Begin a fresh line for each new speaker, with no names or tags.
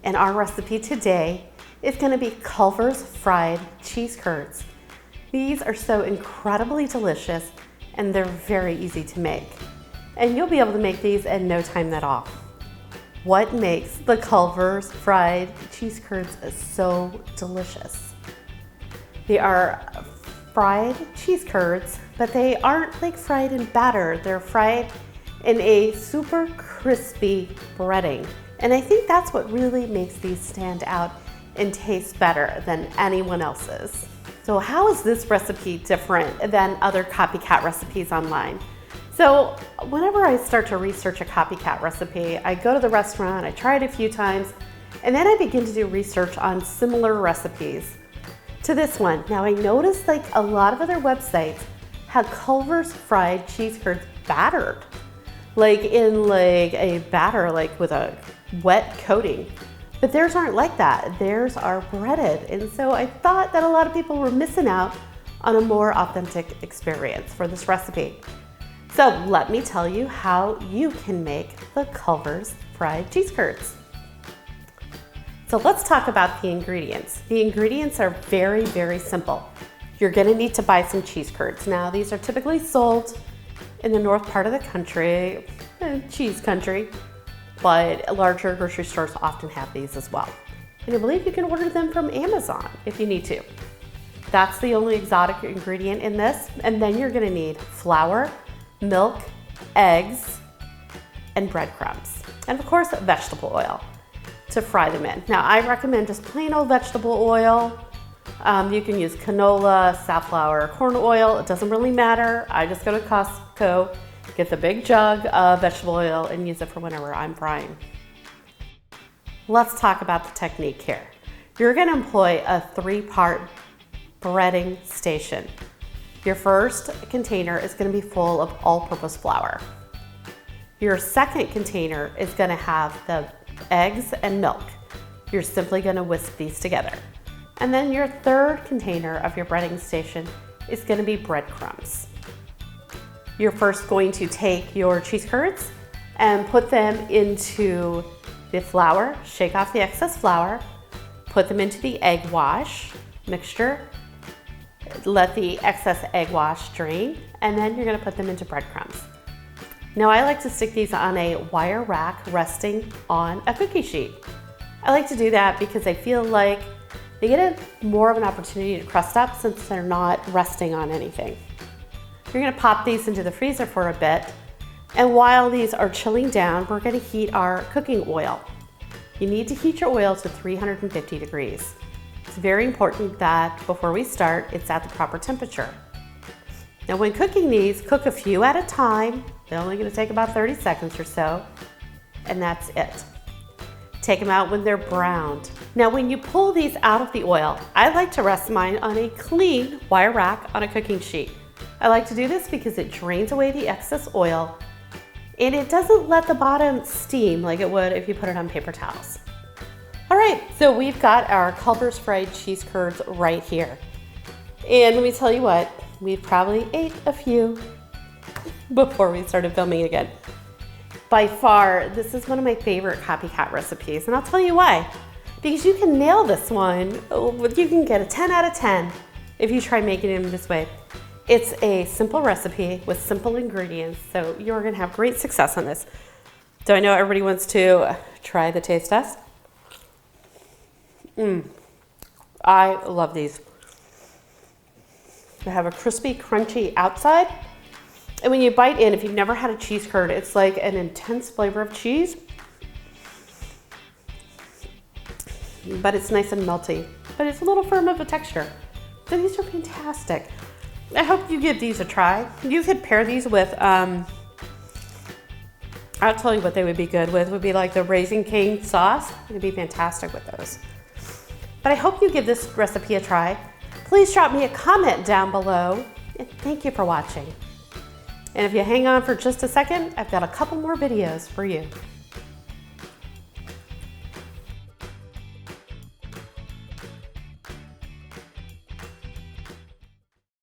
and our recipe today is going to be Culver's fried cheese curds. These are so incredibly delicious and they're very easy to make. And you'll be able to make these in no time at all. What makes the Culver's fried cheese curds so delicious? They are fried cheese curds, but they aren't like fried in batter. They're fried in a super crispy breading. And I think that's what really makes these stand out and taste better than anyone else's. So how is this recipe different than other copycat recipes online? So whenever I start to research a copycat recipe, I go to the restaurant, I try it a few times, and then I begin to do research on similar recipes to this one. Now I noticed like a lot of other websites have Culver's fried cheese curds battered, like in like a batter, like with a wet coating. But theirs aren't like that. Theirs are breaded. And so I thought that a lot of people were missing out on a more authentic experience for this recipe. So let me tell you how you can make the Culver's fried cheese curds. So let's talk about the ingredients. The ingredients are very, very simple. You're gonna need to buy some cheese curds. Now these are typically sold in the north part of the country, cheese country, but larger grocery stores often have these as well. And I believe you can order them from Amazon if you need to. That's the only exotic ingredient in this. And then you're gonna need flour, milk, eggs, and breadcrumbs. And of course, vegetable oil to fry them in. Now I recommend just plain old vegetable oil. You can use canola, safflower, corn oil. It doesn't really matter. I just go to Costco, get the big jug of vegetable oil and use it for whenever I'm frying. Let's talk about the technique here. You're gonna employ a 3-part breading station. Your first container is gonna be full of all-purpose flour. Your second container is gonna have the eggs and milk. You're simply gonna whisk these together. And then your third container of your breading station is gonna be breadcrumbs. You're first going to take your cheese curds and put them into the flour, shake off the excess flour, put them into the egg wash mixture, let the excess egg wash drain, and then you're gonna put them into breadcrumbs. Now I like to stick these on a wire rack resting on a cookie sheet. I like to do that because I feel like they get more of an opportunity to crust up since they're not resting on anything. You're gonna pop these into the freezer for a bit, and while these are chilling down, we're gonna heat our cooking oil. You need to heat your oil to 350 degrees. It's very important that before we start, it's at the proper temperature. Now when cooking these, cook a few at a time. They're only gonna take about 30 seconds or so, and that's it. Take them out when they're browned. Now when you pull these out of the oil, I like to rest mine on a clean wire rack on a cooking sheet. I like to do this because it drains away the excess oil and it doesn't let the bottom steam like it would if you put it on paper towels. All right, so we've got our Culver's fried cheese curds right here. And let me tell you what, we've probably ate a few before we started filming again. By far, this is one of my favorite copycat recipes, and I'll tell you why. Because you can nail this one. You can get a 10 out of 10 if you try making it in this way. It's a simple recipe with simple ingredients, so you're gonna have great success on this. So I know everybody wants to try the taste test. I love these. They have a crispy, crunchy outside. And when you bite in, if you've never had a cheese curd, it's like an intense flavor of cheese, but it's nice and melty, but it's a little firm of a texture. So these are fantastic. I hope you give these a try. You could pair these with, I'll tell you what they would be good with, would be like the Raising Cane sauce. It'd be fantastic with those. But I hope you give this recipe a try. Please drop me a comment down below, and thank you for watching. And if you hang on for just a second, I've got a couple more videos for you.